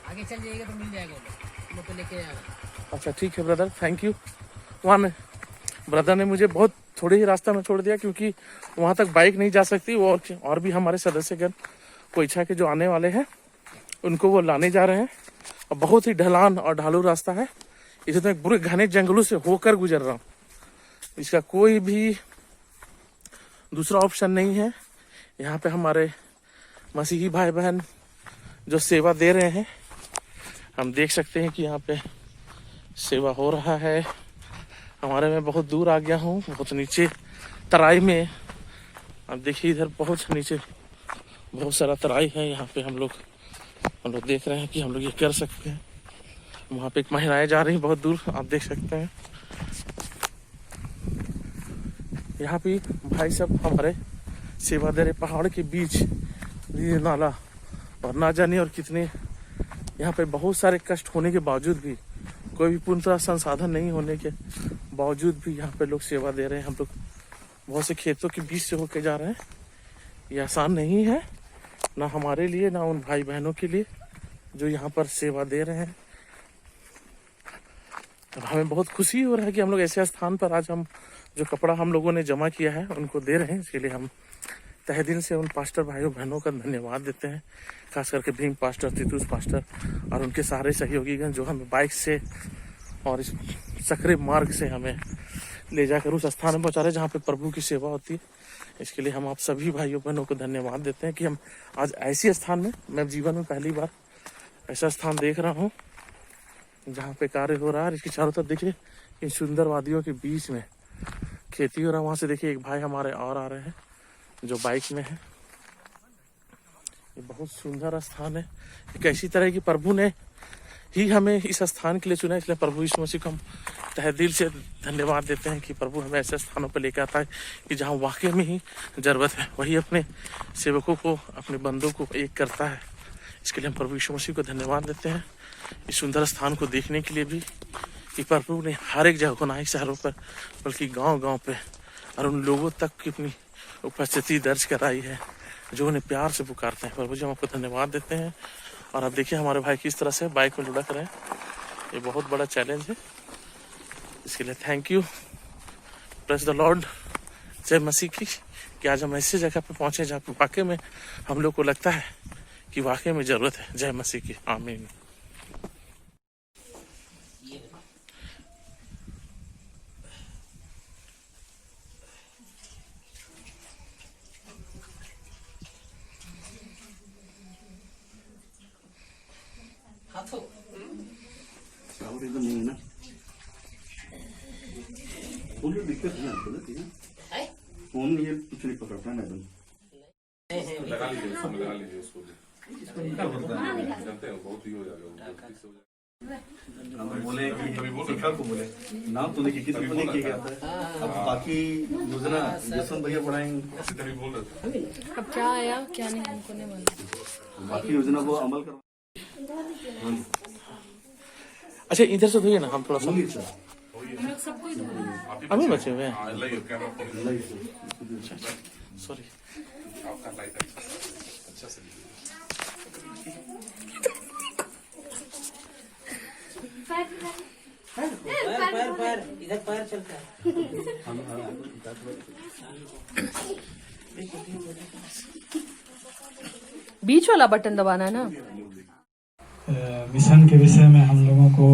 आगे चल जाइएगा तो मिल जाएगा, वो तो लेके आएगा। अच्छा ठीक है ब्रदर, थैंक यू। वहाँ में ब्रदर ने मुझे बहुत थोड़े ही रास्ता में छोड़ दिया क्योंकि वहाँ तक बाइक नहीं जा सकती। वो और भी हमारे सदस्यगण कोयछा के जो आने वाले हैं उनको वो लाने जा रहे हैं। और बहुत ही ढलान और ढालू रास्ता है, इसे तो एक बुरे घने जंगलों से होकर गुजर रहा हूँ। इसका कोई भी दूसरा ऑप्शन नहीं है। यहाँ पे हमारे मसीही भाई बहन जो सेवा दे रहे हैं, हम देख सकते हैं कि यहाँ पे सेवा हो रहा है। हमारे मैं बहुत दूर आ गया हूँ, बहुत नीचे तराई में। आप देखिए इधर बहुत नीचे बहुत सारा तराई है। यहाँ पे हम लोग देख रहे हैं कि हम लोग ये कर सकते हैं। वहाँ पे एक महिलाएं जा रही हैं बहुत दूर, आप देख सकते हैं। यहाँ पे भाई सब हमारे सेवा दे रहे पहाड़ के बीच नाला, और ना जाने और कितने यहाँ पे बहुत सारे कष्ट होने के बावजूद भी, कोई भी पूर्ण तरह संसाधन नहीं होने के बावजूद भी यहाँ पे लोग सेवा दे रहे हैं। हम लोग बहुत से खेतों के बीच से होके जा रहे हैं। ये आसान नहीं है, ना हमारे लिए ना उन भाई बहनों के लिए जो यहाँ पर सेवा दे रहे हैं। हमें बहुत खुशी हो रहा है कि हम लोग ऐसे स्थान पर आज हम जो कपड़ा हम लोगों ने जमा किया है उनको दे रहे हैं। इसके लिए हम तहे दिल से उन पास्टर भाइयों बहनों का धन्यवाद देते हैं, खास करके भीम पास्टर, तीतुस पास्टर और उनके सारे सहयोगीगण जो हमें बाइक से और इस सकरे मार्ग से हमें ले जाकर उस स्थान में पहुंचा रहे हैं जहाँ पे प्रभु की सेवा होती है। इसके लिए हम आप सभी भाइयों बहनों को धन्यवाद देते हैं कि हम आज ऐसे स्थान में, मैं जीवन में पहली बार ऐसा स्थान देख रहा हूँ जहाँ पे कार्य हो रहा है। इसके चारों तरफ देखिए इन सुंदर वादियों के बीच में खेती हो रहा है। वहाँ से देखिए एक भाई हमारे और आ रहे हैं जो बाइक में है। ये बहुत सुंदर स्थान है। एक ऐसी तरह की प्रभु ने ही हमें इस स्थान के लिए चुना, इसलिए प्रभु यीशु मसीह को हम तहे दिल से धन्यवाद देते हैं कि प्रभु हमें ऐसे स्थानों पर लेकर आता है कि जहाँ वाकई में ही जरूरत है, वही अपने सेवकों को, अपने बंदों को एक करता है। इसके लिए हम प्रभु यीशु मसीह को धन्यवाद देते हैं इस सुंदर स्थान को देखने के लिए भी, कि प्रभु ने हर एक जगह को, ना ही शहरों पर बल्कि गांव-गांव पे और उन लोगों तक की अपनी उपस्थिति दर्ज कराई है जो उन्हें प्यार से पुकारते हैं। प्रभु जी हम आपको धन्यवाद देते हैं। और आप देखिए हमारे भाई किस तरह से बाइक में लुढ़क रहे हैं। ये बहुत बड़ा चैलेंज है, इसके लिए thank you. Praise the Lord. जय मसीह की कि आज हम ऐसी जगह पे पहुंचे जहाँ पे वाकई में हम लोग को लगता है कि वाकई में जरूरत है। जय मसीह की, आमीन। हाथों साउंड एकदम नहीं है ना, फोन में दिक्कत है ना आपको ना, ठीक है फोन ये कुछ नहीं पकड़ता ना एकदम। लगा लीजिए उसको, लगा लीजिए उसको भी। जानते हैं बहुत ही हो जाएगा। हम बोले कि कभी बोल शिक्षा को बोले नाम तो देखिए किसी को नहीं किया गया था। अब बाकी योजना जसवंत भैया पढ़ाएंगे, तभी बोल रहे थे। अब क्या आया क्या नहीं हमको नहीं मालूम। बाकी योजना को अमल कर। अच्छा इधर से धोइए ना, हम थोड़ा सा सबको ही अभी बचे हुए हैं। हाँ, लाइए कैमरा पकड़िए। सॉरी, आपका लाइट अच्छा से लीजिए। पैर इधर पैर चलता है। बीच वाला बटन दबाना है ना। मिशन के विषय में हम लोगों को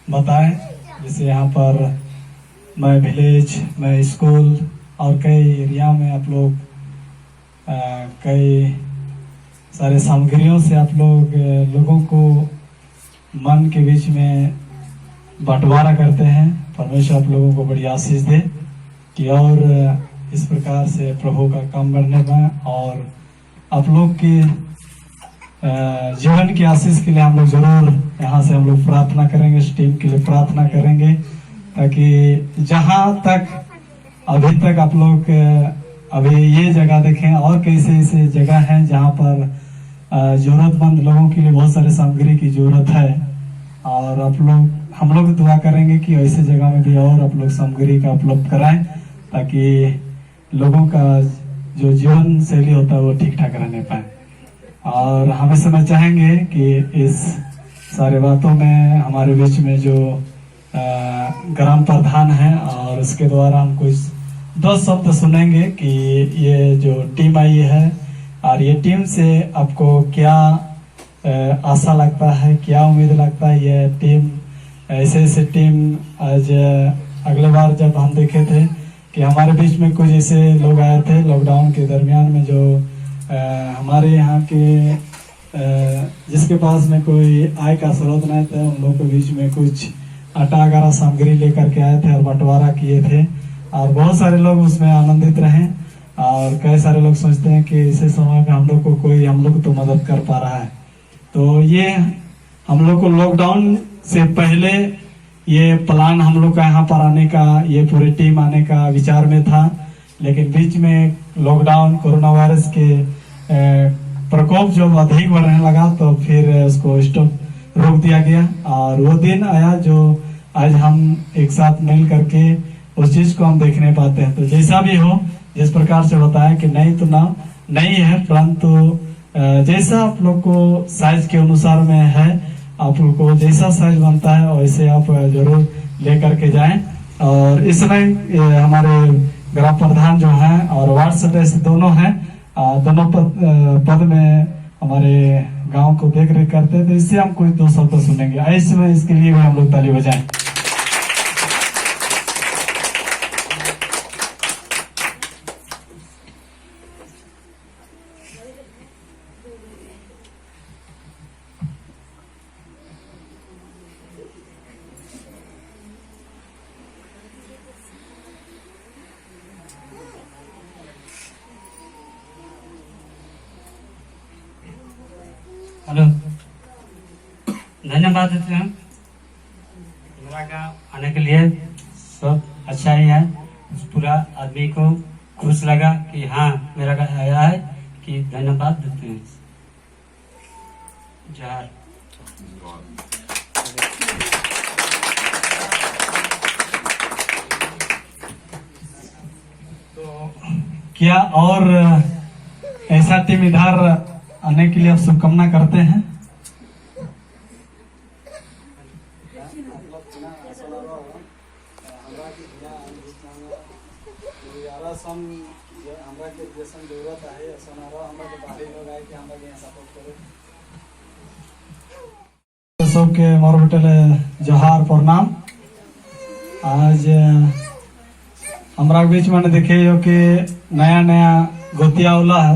बताएं, जैसे यहाँ पर मैं विलेज, मैं स्कूल और कई एरिया में आप लोग कई सारे सामग्रियों से आप लोग लोगों को मन के बीच में बंटवारा करते हैं। परमेश्वर आप लोगों को बड़ी आशीष दे कि और इस प्रकार से प्रभु का काम करने में और आप लोग के जीवन की आशीष के लिए हम लोग जरूर यहाँ से हम लोग प्रार्थना करेंगे, इस टीम के लिए प्रार्थना करेंगे, ताकि जहाँ तक अभी तक आप लोग अभी ये जगह देखें और कैसे ऐसे जगह हैं जहाँ पर जरूरतमंद लोगों के लिए बहुत सारे सामग्री की जरूरत है। और आप लोग हम लोग दुआ करेंगे कि ऐसे जगह में भी और आप लोग सामग्री का उपलब्ध कराएं, ताकि लोगों का जो जीवन शैली होता है वो ठीक ठाक रहने पाए। और हम इस समय चाहेंगे कि इस सारे बातों में हमारे बीच में जो ग्राम प्रधान है और उसके द्वारा हम कुछ 2 शब्द सुनेंगे कि ये जो टीम आई है और ये टीम से आपको क्या आशा लगता है, क्या उम्मीद लगता है। ये टीम ऐसे टीम आज अगले बार जब हम देखे थे कि हमारे बीच में कुछ ऐसे लोग आए थे लॉकडाउन के दरमियान में, जो हमारे यहाँ के जिसके पास में कोई आय का स्रोत नहीं था, उन लोगों के बीच में कुछ आटा वगैरह सामग्री लेकर के आए थे और बंटवारा किए थे और बहुत सारे लोग उसमें आनंदित रहे। और कई सारे लोग सोचते हैं कि इसे समय में हम लोग को कोई हम लोग तो मदद कर पा रहा है। तो ये हम लोग को लॉकडाउन से पहले ये प्लान हम लोग का यहाँ पर आने का, ये पूरी टीम आने का विचार में था, लेकिन बीच में लॉकडाउन कोरोना वायरस के प्रकोप जब अधिक बढ़ने लगा तो फिर उसको स्टॉप रोक दिया गया। और वो दिन आया जो आज हम एक साथ मिल करके उस चीज को हम देखने पाते हैं। तो जैसा भी हो, जिस प्रकार से बताया कि नहीं तो ना नहीं है, परंतु जैसा आप लोग को साइज के अनुसार में है, आप लोग को जैसा साइज बनता है वैसे आप जरूर लेकर के जाएं। और इस समय हमारे ग्राम प्रधान जो हैं और वार्ड सदस्य दोनों हैं, दोनों पद में हमारे गांव को देख रेख करते हैं। तो इससे हम कुछ 2 शब्द सुनेंगे। ऐसे में इसके लिए भी हम लोग ताली बजाएं। हेलो, धन्यवाद देते हैं मेरा गाँव आने के लिए। सब अच्छा ही है, पूरा आदमी को खुश लगा कि हाँ मेरा गाँव आया है, कि धन्यवाद देते हैं। जय। तो क्या और ऐसा टीम इधर आने के लिए आप शुभकामना करते हैं? हमरा के जैसन जरूरत है ऐसा हमरा के बाहरी लोग आए कि हमरा के सपोर्ट करे। सबके मोर बेटल जोहार प्रणाम। आज हमरा बीच में देखे हो कि नया नया गोतिया होला है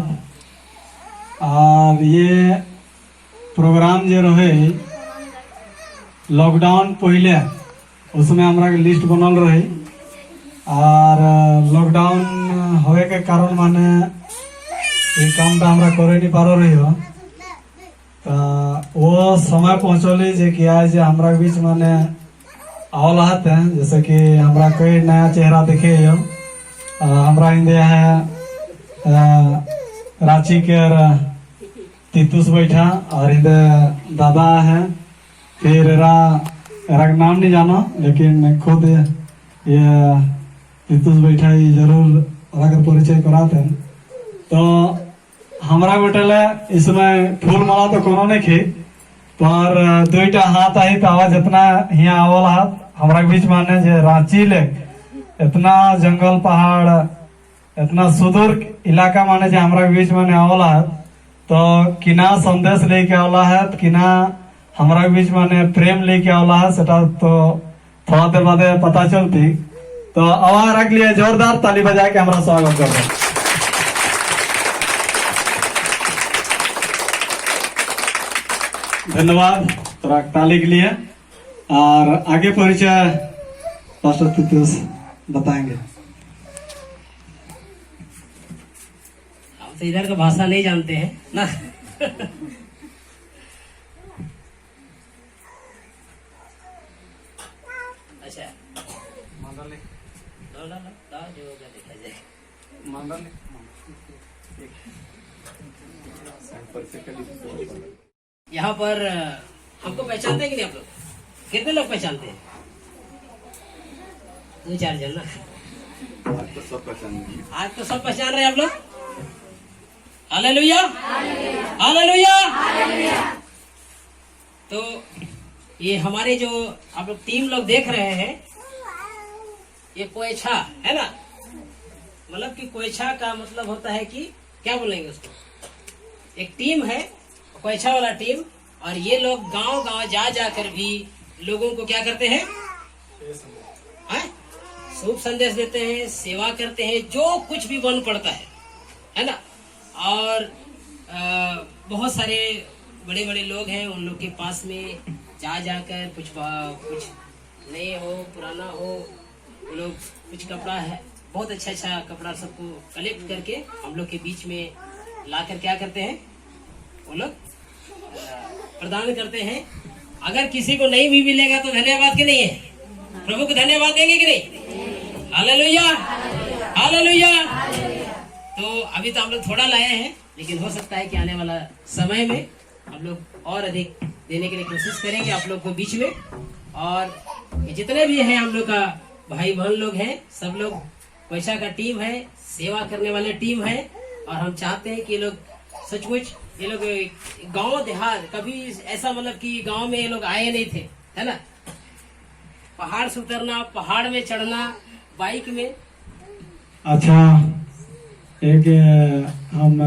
और ये प्रोग्राम जो रहे लॉकडाउन पहले उसमें हमरा के लिस्ट बनल रहे और लॉकडाउन होए के कारण माने ये काम तो हमरा करे नहीं पारो रही हो तो वो समय पहुँचली जे कि आज हमरा बीच माने आवल है जैसे कि हमरा कोई नया चेहरा देखे हो हमरा इंदे है रांची के तीतुस बैठा और इधर दादा है फिर एरा नाम नहीं जाना लेकिन खुद ये तीतुस बैठा ही जरूर अगर परिचय कराते हैं। तो हमरा बेटल इसमें फूल माला तो कोनो नहीं खे पर दुईटा हाथ आई तो आवाज इतना यहाँ आवल हाथ हमरा बीच माने जे रांची ले इतना जंगल पहाड़ इतना सुदूर इलाका माने जे हमरा बीच माने आवल हाथ तो किना संदेश लेके आवला है किना हमरा बीच माने प्रेम लेके आवला है सेटा तो थोड़ा देर बाद पता चलती। तो आवाज रख लिए जोरदार ताली बजा के हमारा स्वागत कर रहे। धन्यवाद थोड़ा ताली के लिए और आगे परिचय पास्टर तीतुस बताएंगे। हम तो इधर का भाषा नहीं जानते हैं ना। अच्छा जो होगा देखा जाए। यहाँ पर हमको पहचानते हैं कि नहीं आप लोग? कितने लोग पहचानते हैं? 2-4 जन ना। आज तो सब पहचान रहे हैं आप लोग। Hallelujah hallelujah. तो ये हमारे जो आप लोग टीम लोग देख रहे हैं ये कोयछा है ना, मतलब कि कोयछा का मतलब होता है कि क्या बोलेंगे उसको, एक टीम है कोयछा वाला टीम और ये लोग गांव गांव जा जाकर भी लोगों को क्या करते हैं, शुभ संदेश देते हैं, सेवा करते हैं, जो कुछ भी बन पड़ता है ना। और बहुत सारे बड़े बड़े लोग हैं उन लोग के पास में जा जाकर कुछ नए हो पुराना हो वो लोग कुछ कपड़ा है बहुत अच्छा कपड़ा सबको कलेक्ट करके हम लोग के बीच में लाकर क्या करते हैं वो लोग प्रदान करते हैं। अगर किसी को नहीं भी मिलेगा तो धन्यवाद के नहीं है, प्रभु को धन्यवाद देंगे कि नहीं? Hallelujah hallelujah. तो अभी तो हम लोग थोड़ा लाए हैं लेकिन हो सकता है कि आने वाला समय में हम लोग और अधिक देने के लिए कोशिश करेंगे आप लोग को बीच में। और जितने भी हैं हम लोग का भाई बहन लोग हैं सब लोग पैसा का टीम है, सेवा करने वाले टीम है और हम चाहते हैं कि ये लोग सचमुच ये लोग गांव देहात कभी ऐसा मतलब कि गांव में ये लोग आए नहीं थे है ना, पहाड़ से उतरना पहाड़ में चढ़ना बाइक में। अच्छा एक हम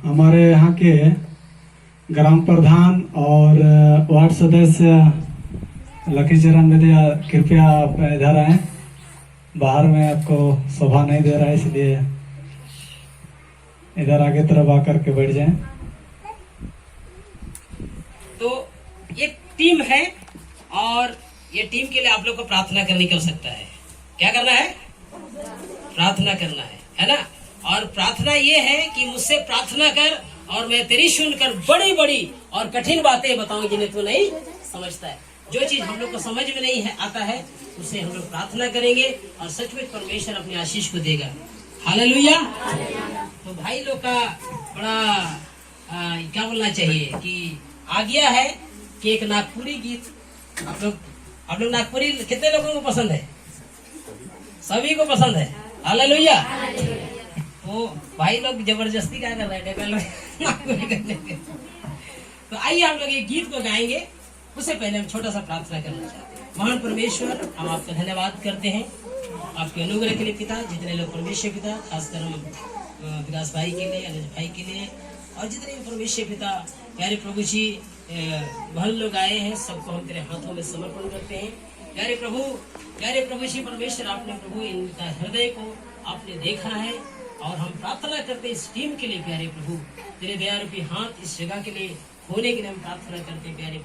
हमारे यहाँ के ग्राम प्रधान और वार्ड सदस्य लकीचरण बेदिया कृपया आप इधर आए, बाहर में आपको शोभा नहीं दे रहा है इसलिए इधर आगे तरफ आकर के बैठ जाएं। तो ये टीम है और ये टीम के लिए आप लोग को प्रार्थना करने की आवश्यकता है। क्या करना है? प्रार्थना करना है ना। और प्रार्थना ये है कि मुझसे प्रार्थना कर और मैं तेरी सुनकर बड़ी बड़ी और कठिन बातें बताऊं जिन्हें तू नहीं समझता है। जो चीज हम लोग को समझ में नहीं है आता है उसे हम लोग प्रार्थना करेंगे और सचमुच परमेश्वर अपने आशीष को देगा। हालेलुया। तो भाई लोग का बड़ा क्या बोलना चाहिए कि आ गया है कि एक नागपुरी गीत आप लोग नागपुरी कितने लोगों को पसंद है? सभी को पसंद है। हालेलुया। तो भाई लोग जबरदस्ती क्या कर रहे हैं तो आइए हम लोग एक गीत को गाएंगे, उससे पहले हम छोटा सा प्रार्थना करना चाहते हैं। महान परमेश्वर हम आपका धन्यवाद करते हैं आपके अनुग्रह के लिए पिता, जितने लोग परमेश्वर पिता, खासकर हम विकास भाई के लिए, अनुज भाई के लिए, और जितने भी परमेश्वर पिता प्यारे प्रभु जी बहुत लोग आए हैं, सबको हम तेरे हाथों में समर्पण करते हैं। प्यारे प्रभु जी परमेश्वर, आपने प्रभु इनका हृदय को आपने देखा है, और हम प्रार्थना करते हैं इस टीम के लिए प्यारे प्रभु, तेरे दया रूपी हाथ इस जगह के लिए होने के लिए हम प्रार्थना करते हैं प्यारे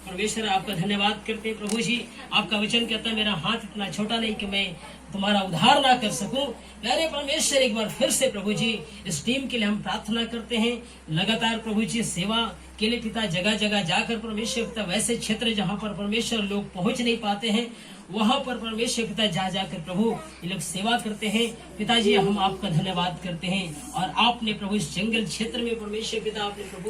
परमेश्वर आपका धन्यवाद करते हैं प्रभु जी। आपका वचन कहता है मेरा हाथ इतना छोटा नहीं कि मैं तुम्हारा उद्धार ना कर सकूं। प्यारे परमेश्वर, एक बार फिर से प्रभु जी इस टीम के लिए हम प्रार्थना करते हैं, लगातार प्रभु जी सेवा के लिए पिता जगह जगह जाकर परमेश्वर पिता वैसे क्षेत्र जहाँ पर परमेश्वर लोग पहुंच नहीं पाते हैं, वहां पर परमेश्वर पिता जा जाकर प्रभु ये लोग सेवा करते हैं। पिताजी हम आपका धन्यवाद करते हैं, और आपने प्रभु इस जंगल क्षेत्र में परमेश्वर पिता आपने प्रभु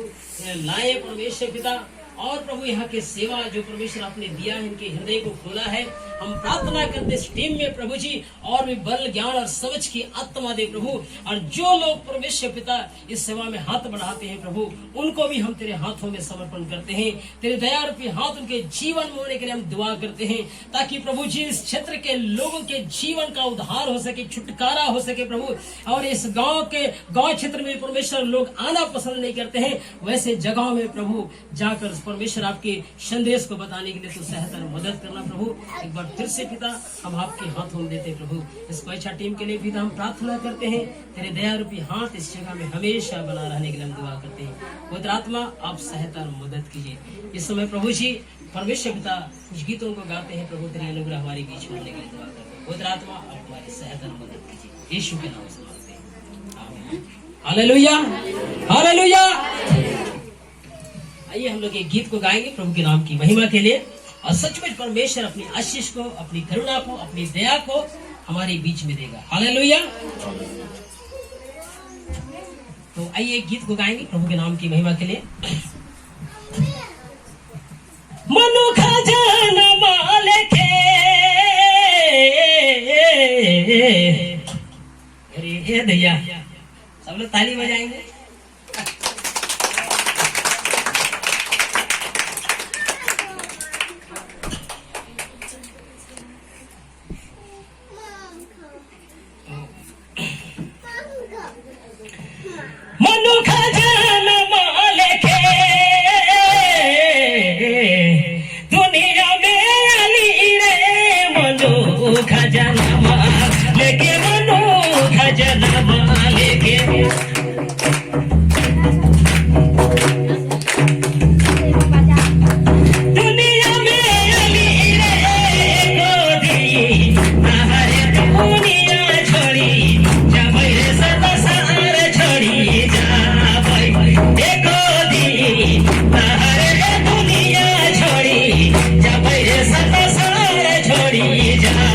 लाए परमेश्वर पिता, और प्रभु यहाँ के सेवा जो परमेश्वर आपने दिया है, इनके हृदय को खोला है। हम प्रार्थना करते इस टीम में प्रभु जी और भी बल, ज्ञान और समझ की आत्मा दे प्रभु, और जो लोग परमेश्वर पिता इस सेवा में हाथ बढ़ाते हैं प्रभु, उनको भी हम तेरे हाथों में समर्पण करते हैं। तेरे दया रूपी हाथ उनके जीवन में होने के लिए हम दुआ करते हैं, ताकि प्रभु जी इस क्षेत्र के लोगों के जीवन का उद्धार हो सके, छुटकारा हो सके प्रभु। और इस गांव क्षेत्र में परमेश्वर लोग आना पसंद नहीं करते हैं, वैसे जगहों में प्रभु जाकर परमेश्वर आपके संदेश को बताने के लिए तो सहायता मदद करना प्रभु। एक बार फिर से पिता हम आपके हाथों में देते प्रभु, इस परीक्षा टीम के लिए पिता हम प्रार्थना करते हैं, तेरे दया रूपी हाथ इस जगह में हमेशा बना रहने के लिए हम दुआ करते हैं। पवित्र आत्मा आप सहायता और मदद कीजिए। इस समय प्रभु जी परमेश्वर पिता कुछ गीतों को गाते हैं प्रभु, तेरे अनुग्रह हमारे बीच में होने के लिए दुआ करते हैं। पवित्र आत्मा आप हमारी सहायता और मदद कीजिए, यीशु के नाम से मांगते हैं, आमीन। Hallelujah, hallelujah. आइए हम लोग एक गीत को गाएंगे प्रभु के नाम की महिमा के लिए, और सचमुच परमेश्वर अपनी आशीष को, अपनी करुणा को, अपनी दया को हमारे बीच में देगा। हालेलुया। तो आइए एक गीत को गाएंगे प्रभु के नाम की महिमा के लिए। मनुखा जन्म लेके, अरे भैया सब लोग ताली बजाएंगे। मनुखा जन्म लेके दुनिया में आली रे, मनुखा जन्म लेके, मनुखा जन्म लेके, दुनिया में आली रे गोदी, हमारे दुनिया छोड़ी जाबै रे संसार छोड़ी जाबै, एको दी हमारे दुनिया छोड़ी जाबै रे संसार छोड़ी जाबै।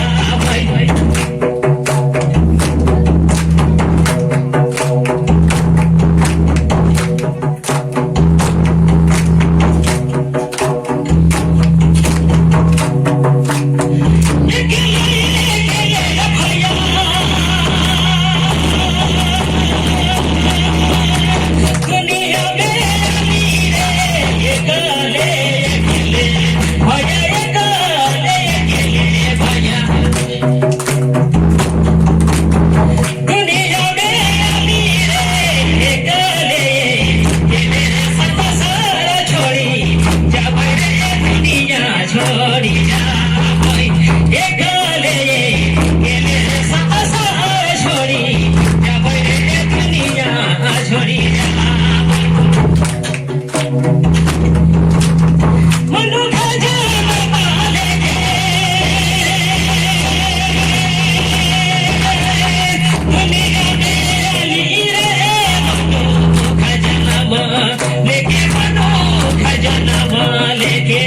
लेके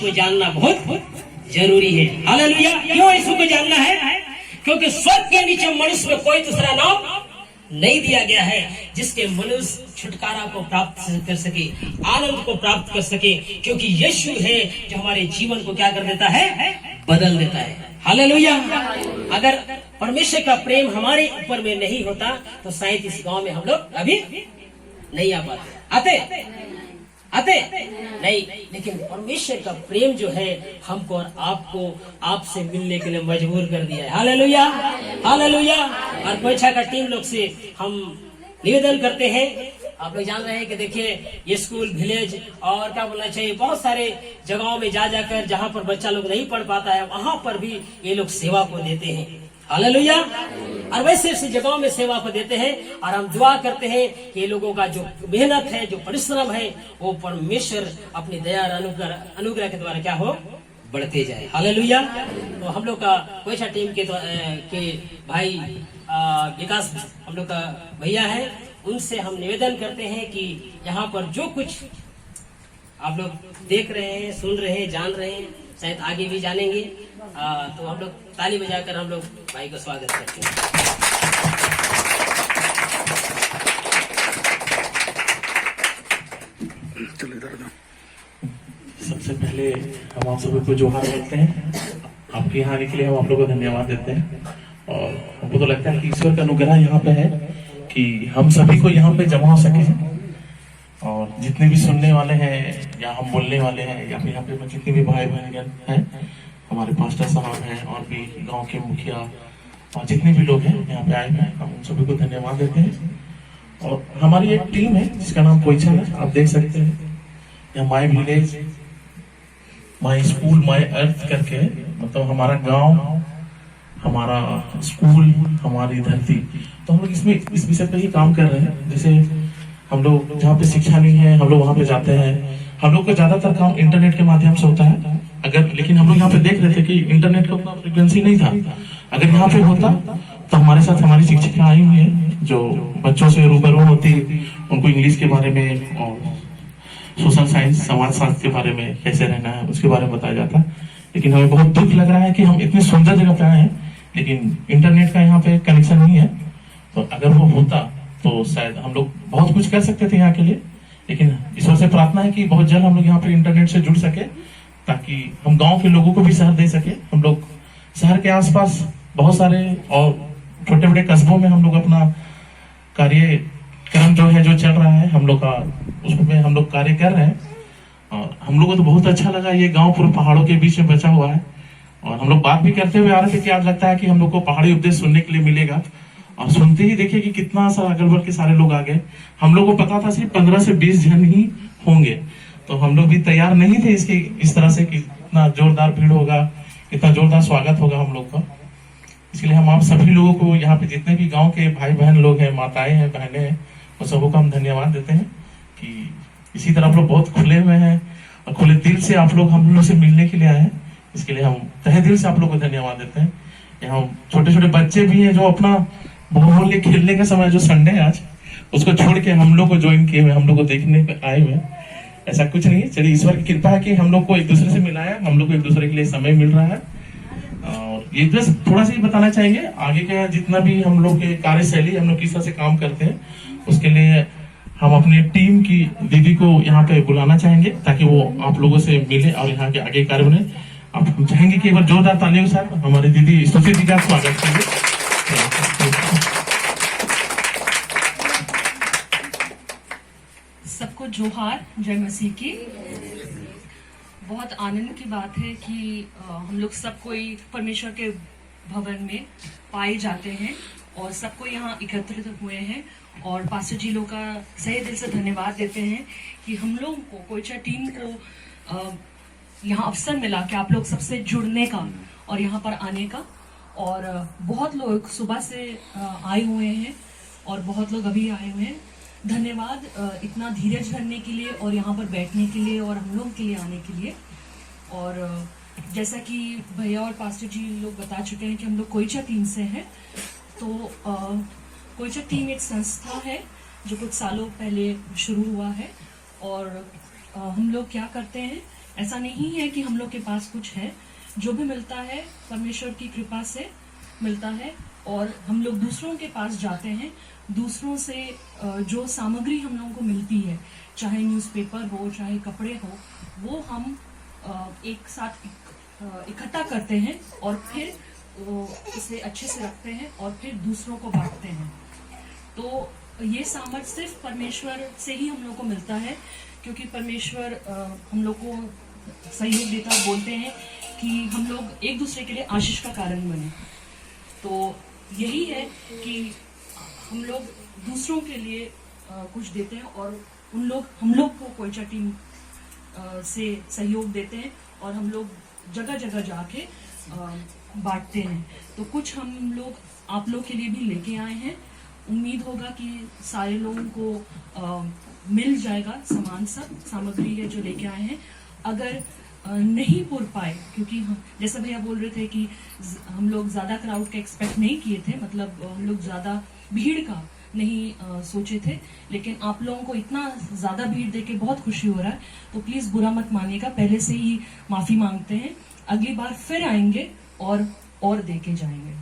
को जानना बहुत जरूरी है। हालेलुया। क्यों यीशु को जानना है? क्योंकि स्वर्ग के नीचे मनुष्य में कोई दूसरा नाम नहीं दिया गया है जिसके मनुष्य छुटकारा को प्राप्त कर सके, आनंद को प्राप्त कर सके, क्योंकि यीशु है जो हमारे जीवन को क्या कर देता है? बदल देता है। हालेलुया। अगर परमेश्वर का प्रेम हमारे ऊपर में नहीं होता तो शायद इस गांव में हम लोग अभी नहीं आ पाते। आते नहीं, लेकिन परमेश्वर का प्रेम जो है हमको और आपको आपसे मिलने के लिए मजबूर कर दिया है। Hallelujah, hallelujah. और कोयछा का टीम लोग से हम निवेदन करते हैं, आप लोग जान रहे हैं कि देखिए ये स्कूल, विलेज और क्या बोलना चाहिए, बहुत सारे जगहों में जा जाकर जहाँ पर बच्चा लोग नहीं पढ़ पाता है वहां पर भी ये लोग सेवा को देते हैं। हालेलुया। और वैसे ऐसी जगहों में सेवा को देते हैं और हम दुआ करते हैं कि ये लोगों का जो मेहनत है, जो परिश्रम है, वो परमेश्वर अपनी दया और अनुग्रह के द्वारा क्या हो? बढ़ते जाए। हालेलुया। तो हम लोग का कोयछा टीम के भाई विकास हम लोग का भैया है, उनसे हम निवेदन करते हैं कि यहाँ पर जो कुछ आप लोग देख रहे हैं, सुन रहे हैं, जान रहे हैं, शायद आगे भी जानेंगे, तो हम लोग ताली बजाकर हम लोग भाई को स्वागत करते हैं। सबसे पहले हम आप सभी को जोहार बोलते हैं। आपके यहाँ आने के लिए हम आप लोगों को धन्यवाद देते हैं और हमको तो लगता है कि ईश्वर का अनुग्रह यहाँ पे है कि हम सभी को यहाँ पे जमा हो सके हैं और जितने भी सुनने वाले हैं या हम बोलने वाले हैं या फिर यहाँ पे जितने भी भाई बहन हैं, हमारे पास्टर साहब हैं और भी गांव के मुखिया और जितने भी लोग हैं यहाँ पे आए हैं, हम उन सभी को धन्यवाद देते हैं। और हमारी एक टीम है जिसका नाम कोयछा है, आप देख सकते हैं यहाँ my village, my school, my earth करके, मतलब हमारा गांव, हमारा स्कूल, हमारी धरती। तो हम लोग इसमें इस विषय पे ही काम कर रहे हैं। जैसे हम लोग जहाँ पे शिक्षा नहीं है हम लोग वहाँ पे जाते हैं। हम लोग का ज्यादातर काम इंटरनेट के माध्यम से होता है, लेकिन हम लोग यहाँ पे देख रहे थे कि इंटरनेट का उतना फ्रिक्वेंसी नहीं था। अगर यहाँ पे होता तो हमारे साथ हमारी शिक्षिका आई हुई है जो बच्चों से रूबरू होती, उनको इंग्लिश के बारे में और सोशल साइंस, समाज शास्त्र के बारे में कैसे रहना है उसके बारे में बताया जाता। लेकिन हमें बहुत दुख लग रहा है कि हम इतनी सुंदर जगह पे आए हैं लेकिन इंटरनेट का यहाँ पे कनेक्शन नहीं है। तो अगर वो होता तो शायद हम लोग बहुत कुछ कर सकते थे यहाँ के लिए। लेकिन ईश्वर से प्रार्थना है कि बहुत जल्द हम लोग यहाँ पे इंटरनेट से जुड़ सके ताकि हम गांव के लोगों को भी शहर दे सके। हम लोग शहर के आसपास बहुत सारे और छोटे बड़े कस्बों में हम लोग अपना कार्यक्रम जो है जो चल रहा है हम लोग का, उसमें हम लोग कार्य कर रहे हैं। और हम लोग को तो बहुत अच्छा लगा। ये गांव पूरे पहाड़ों के बीच में बचा हुआ है और हम लोग बात भी करते हुए आ रहे थे कि आज लगता है कि हम लोग को पहाड़ी उपदेश सुनने के लिए मिलेगा। और सुनते ही देखिए कि कितना सारा अगल बगल के सारे लोग आ गए। हम लोग को पता था सिर्फ 15 से 20 जन ही होंगे, तो हम लोग भी तैयार नहीं थे इसके इस तरह से कि इतना जोरदार भीड़ होगा, इतना जोरदार स्वागत होगा हम लोग का। इसलिए हम आप सभी लोगों को यहाँ पे जितने भी गांव के भाई बहन लोग हैं, माताएं हैं, बहनें हैं, वो सबको हम धन्यवाद देते हैं कि इसी तरह आप लोग बहुत खुले हुए हैं और खुले दिल से आप लोग हम लोग से मिलने के लिए आए हैं। इसके लिए हम तहे दिल से आप लोग को धन्यवाद देते हैं। यहाँ छोटे छोटे बच्चे भी हैं जो अपना बहुमूल्य खेलने का समय जो संडे है आज, उसको छोड़ के हम लोग को ज्वाइन किए हुए, हम लोग को देखने पे आए हुए। ऐसा कुछ नहीं है, चलिए ईश्वर की कृपा है कि हम लोग को एक दूसरे से मिलाया, हम लोग को एक दूसरे के लिए समय मिल रहा है। और ये बस थोड़ा सा ही बताना चाहेंगे, आगे का जितना भी हम लोग के कार्यशैली, हम लोग किस तरह से काम करते हैं, उसके लिए हम अपनी टीम की दीदी को यहाँ पे बुलाना चाहेंगे ताकि वो आप लोगों से मिले और यहाँ के आगे कार्य बने। आप हम चाहेंगे कि एक बार जोरदार तालियों के साथ हमारी दीदी स्तुति जी का स्वागत कीजिए। सबको जोहार, जय मसीह की। बहुत आनंद की बात है कि हम लोग सब कोई परमेश्वर के भवन में पाए जाते हैं और सबको यहाँ एकत्रित हुए हैं। और पास्टर जी लोग का सही दिल से धन्यवाद देते हैं कि हम लोग को, कोयछा टीम को यहाँ अवसर मिला कि आप लोग सबसे जुड़ने का और यहाँ पर आने का। और बहुत लोग सुबह से आए हुए हैं और बहुत लोग अभी आए हुए हैं। धन्यवाद इतना धीरज धरने के लिए और यहाँ पर बैठने के लिए और हम लोग के लिए आने के लिए। और जैसा कि भैया और पास्टर जी लोग बता चुके हैं कि हम लोग कोयछा टीम से हैं। तो कोयछा टीम एक संस्था है जो कुछ सालों पहले शुरू हुआ है। और हम लोग क्या करते हैं ऐसा नहीं है कि हम लोग के पास कुछ है, जो भी मिलता है परमेश्वर की कृपा से मिलता है। और हम लोग दूसरों के पास जाते हैं, दूसरों से जो सामग्री हम लोगों को मिलती है, चाहे न्यूज़पेपर हो, चाहे कपड़े हो, वो हम एक साथ इकट्ठा करते हैं और फिर इसे अच्छे से रखते हैं और फिर दूसरों को बांटते हैं। तो ये सामर्थ सिर्फ परमेश्वर से ही हम लोग को मिलता है, क्योंकि परमेश्वर हम लोग को सहयोग देता है। बोलते हैं कि हम लोग एक दूसरे के लिए आशीष का कारण बने। तो यही है कि हम लोग दूसरों के लिए कुछ देते हैं और हम लोग को कोयचा टीम से सहयोग देते हैं और हम लोग जगह जगह जाके बांटते हैं। तो कुछ हम लोग आप लोग के लिए भी लेके आए हैं। उम्मीद होगा कि सारे लोगों को मिल जाएगा सामान, सब सामग्री है जो लेके आए हैं। अगर नहीं पुर पाए, क्योंकि जैसा भैया बोल रहे थे कि हम लोग ज़्यादा क्राउड का एक्सपेक्ट नहीं किए थे, मतलब हम लोग ज़्यादा भीड़ का नहीं सोचे थे, लेकिन आप लोगों को इतना ज़्यादा भीड़ देके बहुत खुशी हो रहा है। तो प्लीज़ बुरा मत मानिएगा, पहले से ही माफ़ी मांगते हैं। अगली बार फिर आएंगे और देके जाएंगे।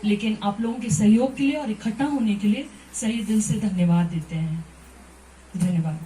लेकिन आप लोगों के सहयोग के लिए और इकट्ठा होने के लिए सही दिल से धन्यवाद देते हैं। धन्यवाद।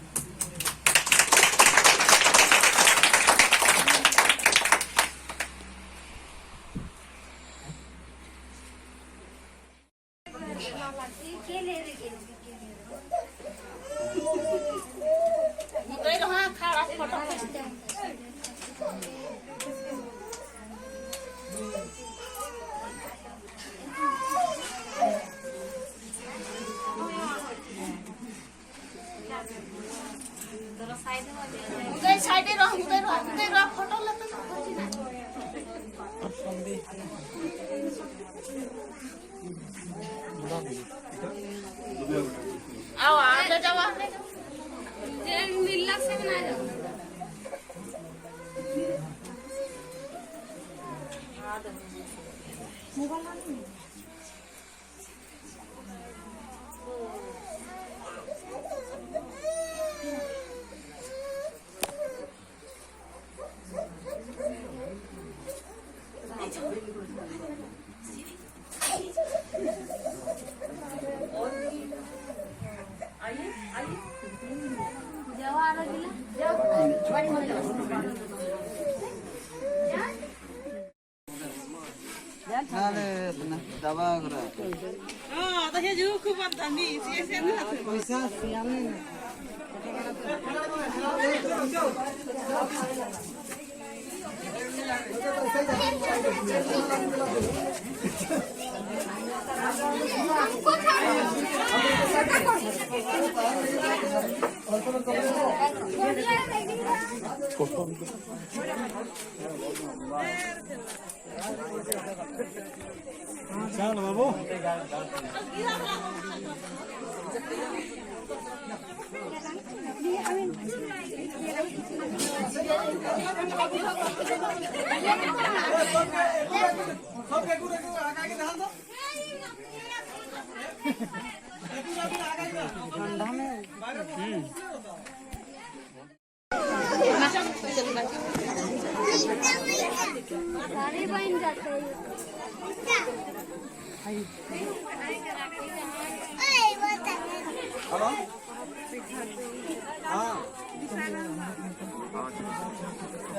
चल बाबू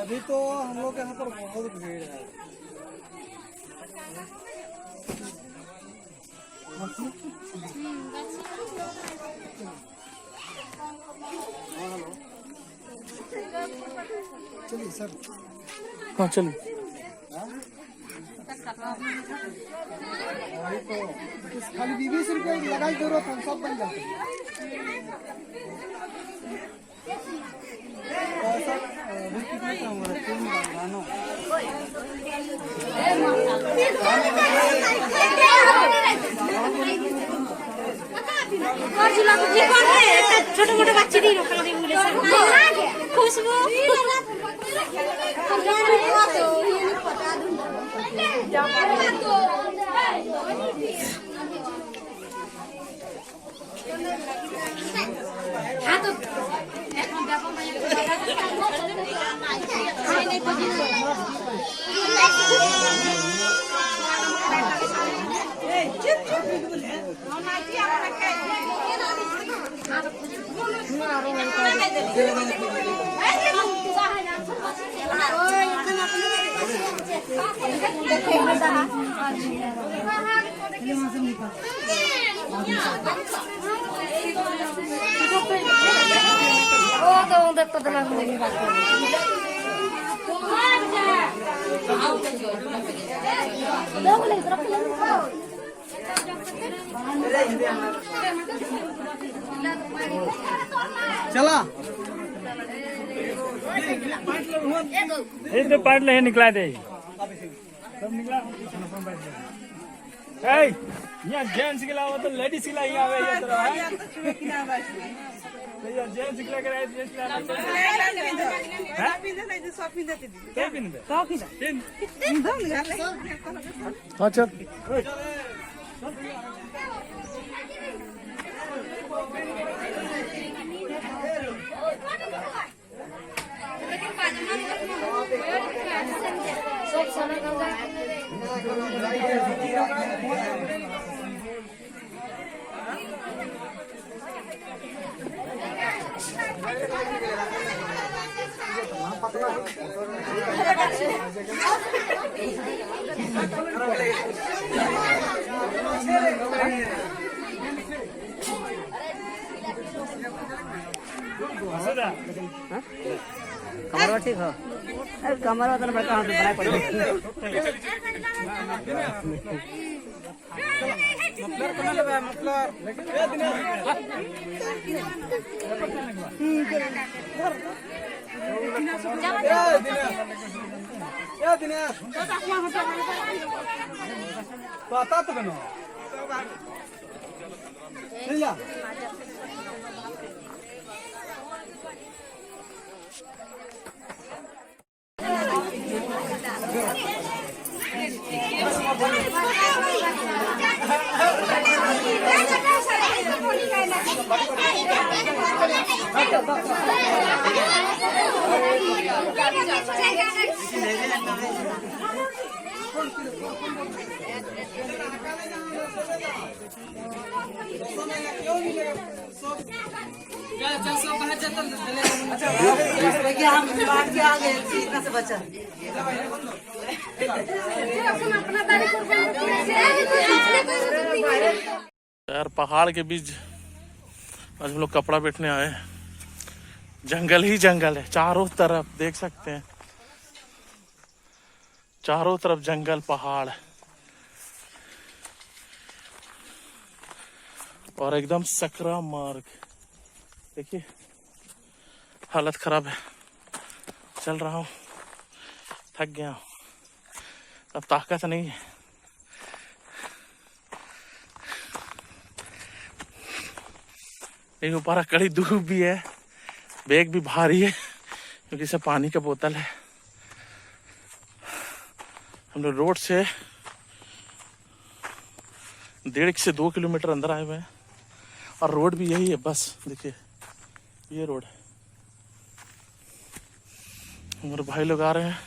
अभी तो हम लोग यहाँ पर बहुत भीड़ है। चलिए सर। हाँ चलिए। तो खाली 20 रुपये लगाई जरूरत हम सब बन जाते हैं। कितना काम हो रहा है? 3 गानों छोटे मोटे बच्चे दी खुशबू हाँ तो वो तो उधर पता मेरी बात चला इधर पार्ट ले निकला दे यहाँ जेंट्स के अलावा तो लेडीज के लिए आवे ये तरह है ये जेंट्स के लिए कराए जेंट्स हाँ चल कमरा ठीक हो कमरा तो बड़का हाथ बड़ा पड़ यार पहाड़ के बीच आज हम लोग कपड़ा बेचने आए हैं। जंगल ही जंगल है चारों तरफ, देख सकते हैं चारों तरफ जंगल पहाड़ और एकदम सकरा मार्ग। देखिए हालत खराब है, चल रहा हूँ, थक गया हूँ, अब ताकत नहीं है। एक ऊपर कड़ी धूप भी है, बैग भी भारी है क्योंकि इसमें पानी का बोतल है। हम लोग रोड से 1.5 से 2 किलोमीटर अंदर आए हुए हैं और रोड भी यही है, बस देखिए ये रोड है। हमारे भाई लोग आ रहे हैं,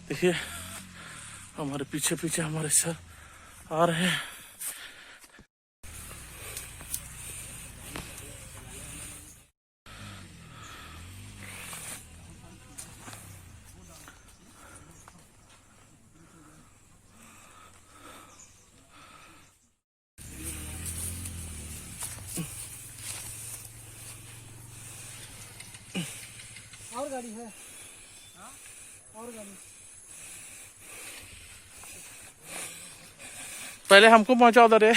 देखिए हमारे पीछे पीछे हमारे सर आ रहे हैं। और गाड़ी है, और गाड़ी पहले हमको पहुंचाओ उधर है।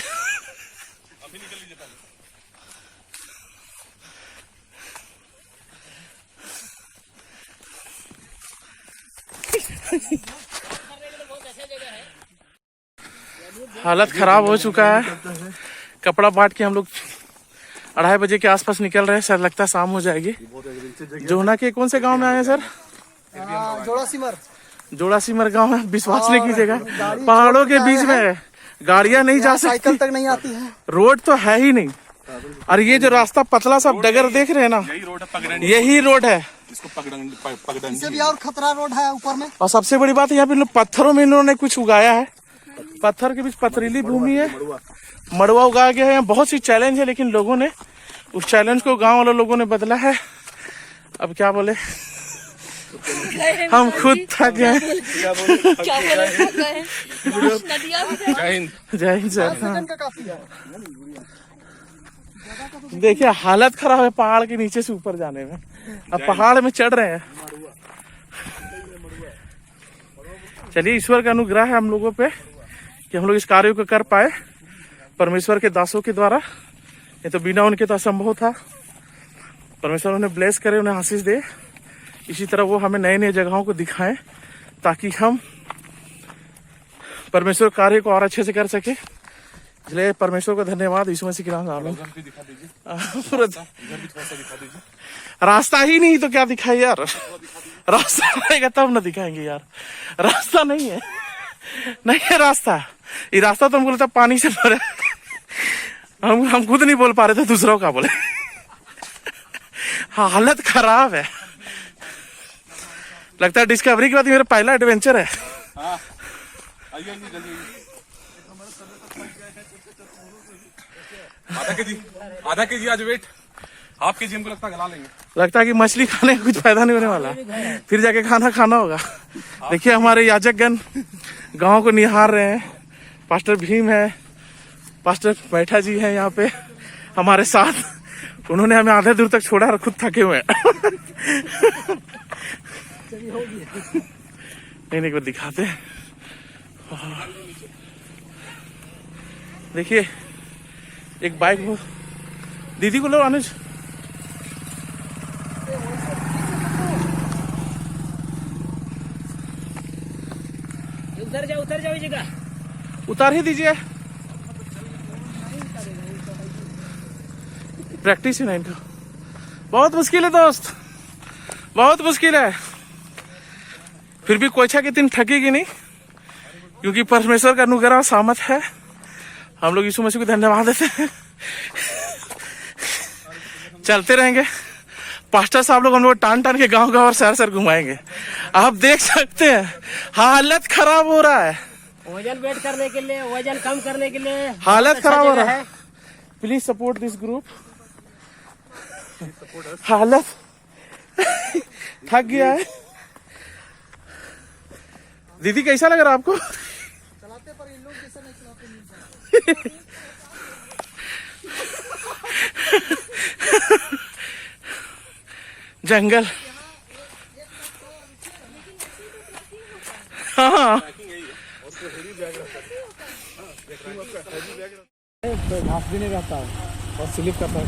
हालत खराब हो चुका है। कपड़ा बांट के हम लोग 2:30 बजे के आसपास निकल रहे हैं, सर लगता है शाम हो जाएगी। जोहना के कौन से गांव में आए हैं सर? जोड़ासीमर गांव में। विश्वास नहीं कीजिएगा, पहाड़ों के बीच में गाड़ियां नहीं जा सकती, साइकिल तक नहीं आती है, रोड तो है ही नहीं। और ये जो रास्ता पतला सा डगर देख रहे हैं ना, यही रोड है पगडंडी, यही रोड है। इसको पगडंडी इससे भी और खतरा रोड है ऊपर में। और सबसे बड़ी बात है यहाँ पे लोग पत्थरों में इन्होंने कुछ उगाया है। पत्थर के बीच पथरीली भूमि है, मड़ुआ उगाया गया है। यहाँ बहुत सी चैलेंज है, लेकिन लोगों ने उस चैलेंज को गांव वाले लोगों ने बदला है। अब क्या बोले, हम खुद थक गए। जय हिंद सर। हाँ। देखिए हालत खराब है पहाड़ के नीचे से ऊपर जाने में। अब पहाड़ में चढ़ रहे हैं। चलिए, ईश्वर का अनुग्रह है हम लोगों पे कि हम लोग इस कार्य को कर पाए परमेश्वर के दासों के द्वारा। ये तो बिना उनके तो असंभव था। परमेश्वर उन्हें ब्लेस करे, उन्हें आशीष दे। इसी तरह वो हमें नए नए जगहों को दिखाएं ताकि हम परमेश्वर कार्य को और अच्छे से कर सके। इसलिए परमेश्वर को धन्यवाद। यीशु मसीह के नाम में आमीन। रास्ता ही नहीं तो क्या दिखाई यार, रास्ता रहेगा तब ना दिखाएंगे यार। रास्ता नहीं है, नहीं है रास्ता। ये रास्ता तो हमको लगता पानी से भरा। हम खुद नहीं बोल पा रहे थे, दूसरों का बोले। हालत खराब है। लगता है डिस्कवरी के बाद मेरा पहला एडवेंचर है। आधा के जी आज वेट, हाफ के जी हमको लगता है गला लेंगे। लगता है कि मछली खाने का कुछ फायदा नहीं होने वाला, फिर जाके खाना होगा। देखिए हमारे याजकगण गांव को निहार रहे हैं। पास्टर भीम है, पास्टर बैठा जी है यहाँ पे हमारे साथ। उन्होंने हमें आधे दूर तक छोड़ा और खुद थके हुए हैं। नहीं एक बार दिखाते हैं। देखिए एक बाइक हो, दीदी को लो अनुज। उतर जाओ जगह, उतार ही दीजिए। प्रैक्टिस ही नहीं इनका। बहुत मुश्किल है दोस्त, बहुत मुश्किल है। फिर भी कोयछा के दिन थकेगी नहीं, क्योंकि परमेश्वर का अनुग्रह सामत है। हम लोग यीशु मसीह को धन्यवाद देते हैं। चलते रहेंगे। पास्टर साहब लोग हम लोग टान के गांव और शहर घुमाएंगे। आप देख सकते हैं हालत खराब हो रहा है। वजन वेट करने के लिए, वजन कम करने के लिए हालत खराब हो रहा है। Please support this group. हालत थक गया है। दीदी कैसा लग रहा है आपको? चलाते पर इन लोग जैसा नहीं चलाते। जंगल। हाँ घास भी नहीं रहता है और स्लिप करता है।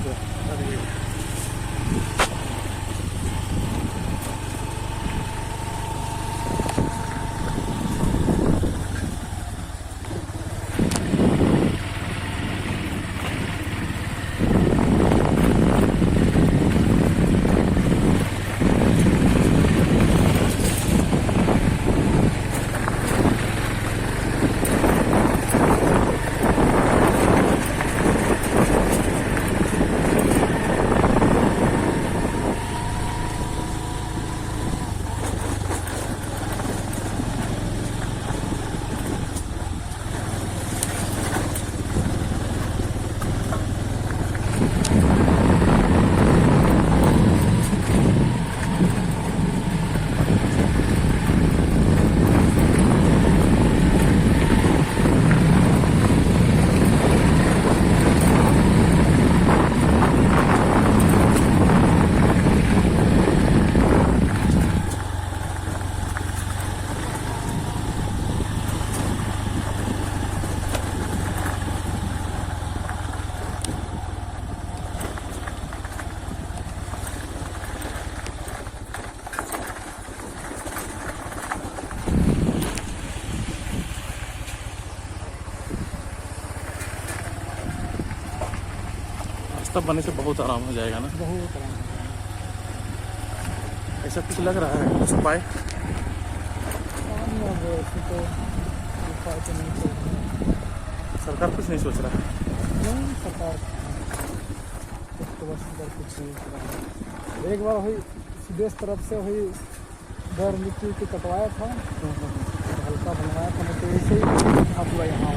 तब बनने से बहुत आराम हो जाएगा ना। बहुत आराम। ऐसा कुछ लग रहा है, कुछ उपाय? सरकार कुछ नहीं सोच रहा है। नहीं सरकार तो बस इधर कुछ नहीं करा। एक बार हुई सीधे तरफ से हुई घर मिट्टी की कटवाया था, हल्का बनवाया था, नहीं तो ऐसे ही था पूरा यहाँ।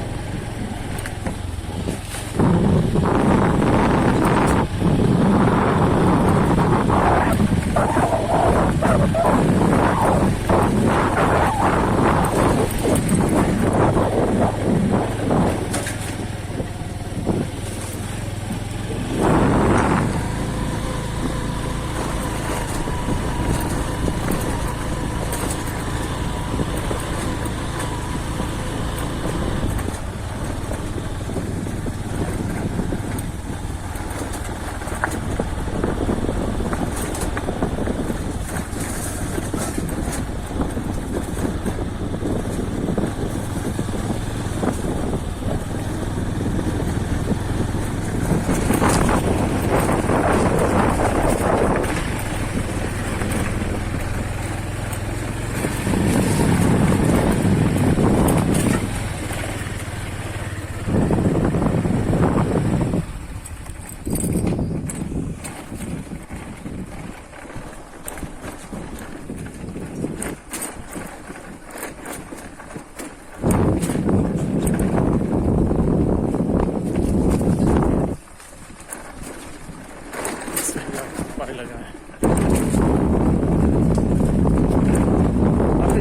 पानी लगा है।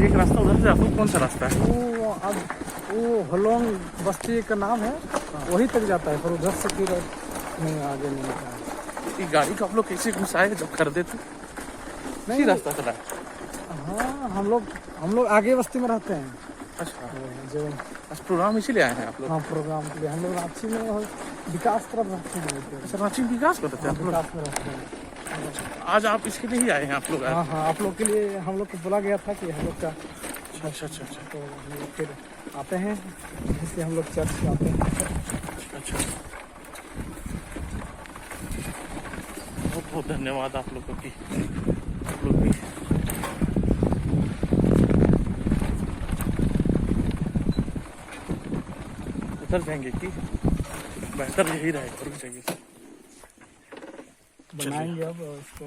एक रास्ता उधर से आपको कौन सा रास्ता है? वो अब वो हलोंग बस्ती का नाम है, वहीं तक जाता है, पर उधर से फिर नहीं आगे नहीं जाता है। ये गाड़ी को आप लोग कैसे घुसाए जब खरीदे थे? नहीं रास्ता चला है। हाँ, हम लोग आगे बस्ती में रहते हैं। अच्छा, जो आज प्रोग्राम इसीलिए आए हैं आप लोग? हाँ, प्रोग्राम के लिए हम लोग रांची में और विकास तरफ रहते हैं। अच्छा, रांची में विकास करते थे आप लोग? विकास में रहते हैं। आज आप इसके लिए ही आए हैं आप लोग? हाँ हाँ, आप लोग के लिए हम लोग को बोला गया था कि हम लोग का, अच्छा अच्छा अच्छा, तो हम लोग फिर आते हैं, इसलिए हम लोग चर्च में आते हैं। अच्छा, बहुत बहुत धन्यवाद आप लोगों की। आप लोग भी उतर जाएंगे कि बेहतर यही रहेगा और भी चाहिए। बनाएंगे अब उसको।